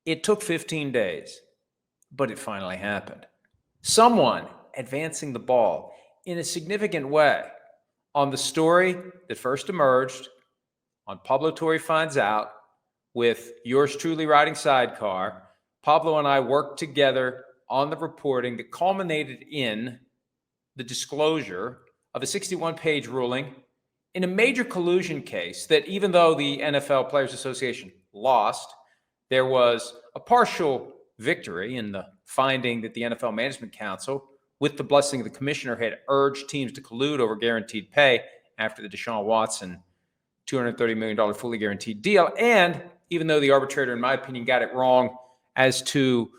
It took 15 days, but it finally happened. Someone advancing the ball in a significant way on the story that first emerged on Pablo Torre Finds Out with yours truly riding sidecar. Pablo and I worked together on the reporting that culminated in the disclosure of a 61-page ruling in a major collusion case that, even though the NFL Players Association lost, there was a partial victory in the finding that the NFL Management Council, with the blessing of the commissioner, had urged teams to collude over guaranteed pay after the Deshaun Watson $230 million fully guaranteed deal. And even though the arbitrator, in my opinion, got it wrong as to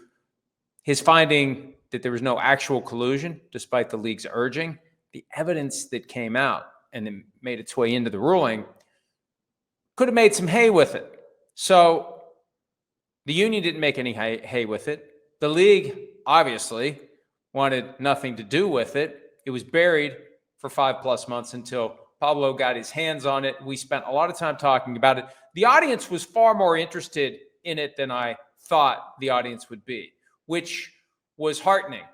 his finding that there was no actual collusion, despite the league's urging, the evidence that came out and it made its way into the ruling could have made some hay with it. So the union didn't make any hay with it. The league obviously wanted nothing to do with it. It was buried for 5+ months until Pablo got his hands on it. We spent a lot of time talking about it. The audience was far more interested in it than I thought the audience would be, which was heartening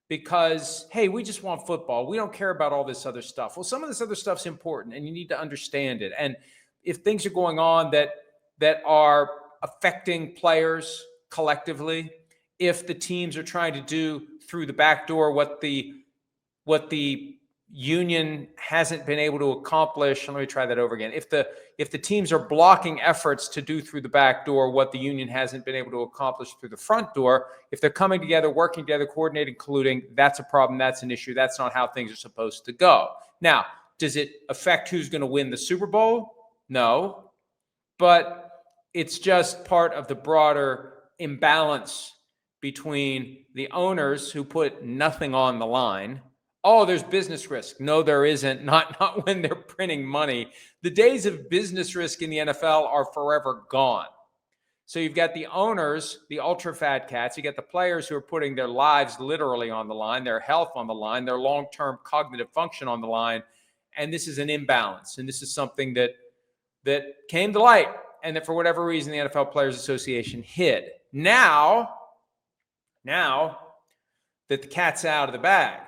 because, hey, we just want football. We don't care about all this other stuff. Well, some of this other stuff's important and you need to understand it. And if things are going on that are affecting players collectively, if the teams are trying to do through the back door what the union hasn't been able to accomplish, let me try that over again. If the teams are blocking efforts to do through the back door what the union hasn't been able to accomplish through the front door, if they're coming together, working together, coordinating, colluding, that's a problem. That's an issue. That's not how things are supposed to go. Now, does it affect who's going to win the Super Bowl? No, but it's just part of the broader imbalance between the owners who put nothing on the line. Oh, there's business risk. No, there isn't. Not when they're printing money. The days of business risk in the NFL are forever gone. So you've got the owners, the ultra fat cats. You got the players who are putting their lives literally on the line, their health on the line, their long-term cognitive function on the line. And this is an imbalance. And this is something that came to light and that for whatever reason the NFL Players Association hid. Now that the cat's out of the bag,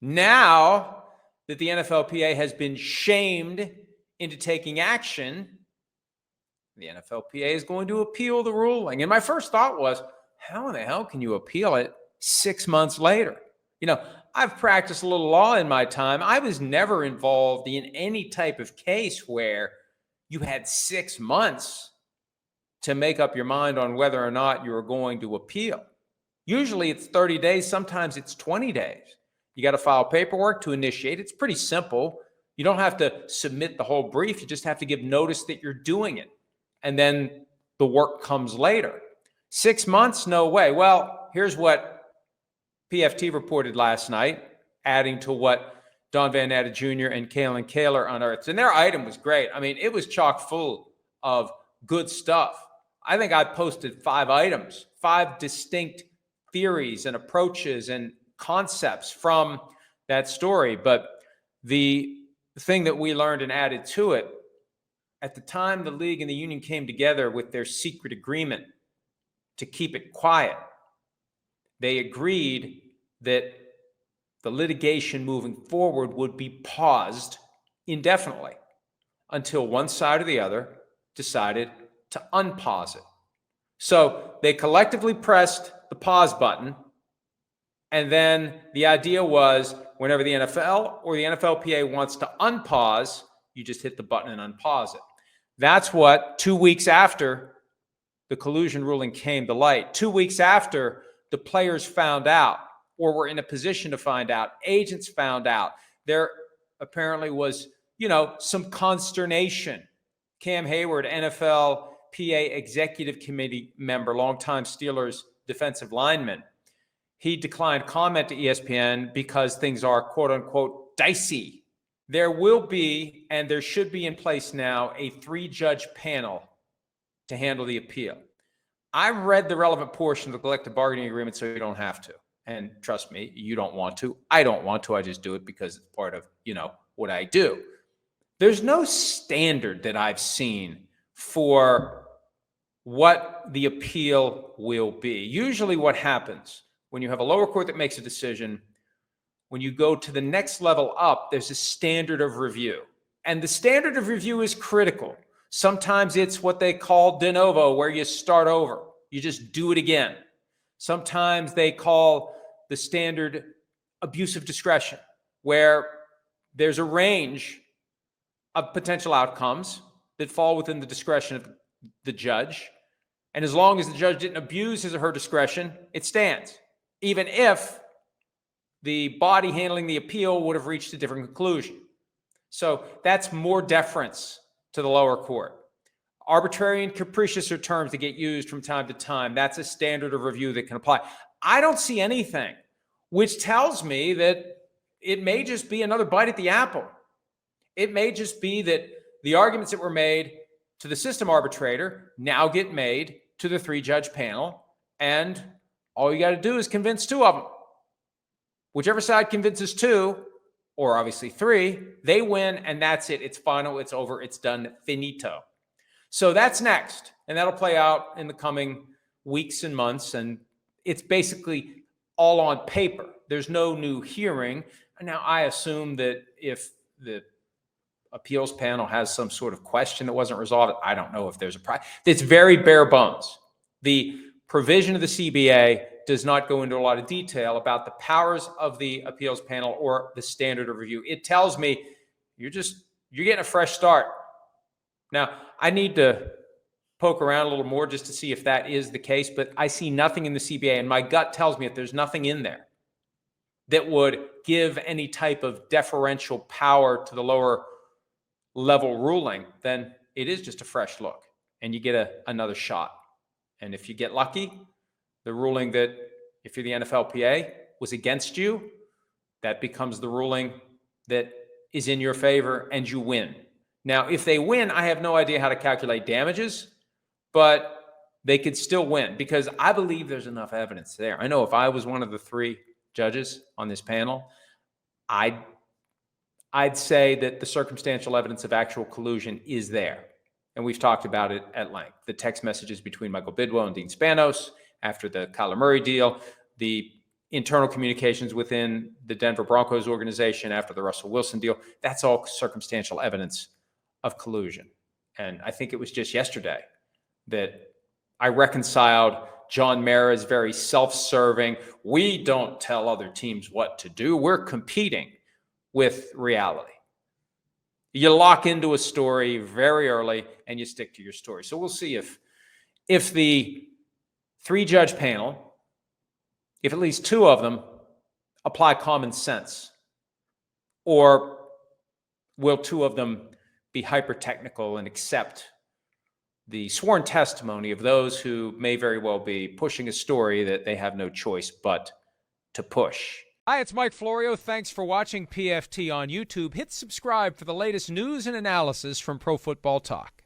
now that the NFLPA has been shamed into taking action, the NFLPA is going to appeal the ruling. And my first thought was, how in the hell can you appeal it 6 months later? You know, I've practiced a little law in my time. I was never involved in any type of case where you had 6 months to make up your mind on whether or not you were going to appeal. Usually it's 30 days. Sometimes it's 20 days. You got to file paperwork to initiate. It's pretty simple. You don't have to submit the whole brief. You just have to give notice that you're doing it. And then the work comes later. 6 months? No way. Well, here's what PFT reported last night, adding to what Don Van Natta Jr. and Kalen Kaler unearthed. And their item was great. I mean, it was chock full of good stuff. I think I posted 5 items, 5 distinct theories and approaches and concepts from that story. But the thing that we learned and added to it, at the time the league and the union came together with their secret agreement to keep it quiet, they agreed that the litigation moving forward would be paused indefinitely until one side or the other decided to unpause it. So they collectively pressed the pause button. And then the idea was whenever the NFL or the NFLPA wants to unpause, you just hit the button and unpause it. That's what 2 weeks after the collusion ruling came to light, 2 weeks after the players found out or were in a position to find out, agents found out, there apparently was, some consternation. Cam Hayward, NFLPA executive committee member, longtime Steelers defensive lineman, he declined comment to ESPN because things are, quote unquote, dicey. There will be, and there should be in place now, a 3-judge panel to handle the appeal. I've read the relevant portion of the collective bargaining agreement, so you don't have to. And trust me, you don't want to. I don't want to. I just do it because it's part of, what I do. There's no standard that I've seen for what the appeal will be. Usually what happens when you have a lower court that makes a decision, when you go to the next level up, there's a standard of review. And the standard of review is critical. Sometimes it's what they call de novo, where you start over. You just do it again. Sometimes they call the standard abuse of discretion, where there's a range of potential outcomes that fall within the discretion of the judge. And as long as the judge didn't abuse his or her discretion, it stands, even if the body handling the appeal would have reached a different conclusion. So that's more deference to the lower court. Arbitrary and capricious are terms that get used from time to time. That's a standard of review that can apply. I don't see anything which tells me that it may just be another bite at the apple. It may just be that the arguments that were made to the system arbitrator now get made to the 3-judge panel, and all you got to do is convince 2 of them. Whichever side convinces 2, or obviously 3, they win, and that's it. It's final, it's over, it's done, finito. So that's next, and that'll play out in the coming weeks and months, and it's basically all on paper. There's no new hearing. Now, I assume that if the appeals panel has some sort of question that wasn't resolved, I don't know if there's a it's very bare bones. The provision of the CBA does not go into a lot of detail about the powers of the appeals panel or the standard of review. It tells me you're getting a fresh start. Now, I need to poke around a little more just to see if that is the case, but I see nothing in the CBA, and my gut tells me if there's nothing in there that would give any type of deferential power to the lower level ruling, then it is just a fresh look, and you get another shot. And if you get lucky, the ruling that, if you're the NFLPA, was against you, that becomes the ruling that is in your favor, and you win. Now, if they win, I have no idea how to calculate damages, but they could still win because I believe there's enough evidence there. I know if I was one of the 3 judges on this panel, I'd say that the circumstantial evidence of actual collusion is there. And we've talked about it at length. The text messages between Michael Bidwell and Dean Spanos after the Kyler Murray deal, the internal communications within the Denver Broncos organization after the Russell Wilson deal, that's all circumstantial evidence of collusion. And I think it was just yesterday that I reconciled John Mara's very self-serving, we don't tell other teams what to do, we're competing, with reality. You lock into a story very early and you stick to your story. So we'll see if the 3-judge panel, if at least 2 of them apply common sense, or will 2 of them be hyper-technical and accept the sworn testimony of those who may very well be pushing a story that they have no choice but to push. Hi, it's Mike Florio. Thanks for watching PFT on YouTube. Hit subscribe for the latest news and analysis from Pro Football Talk.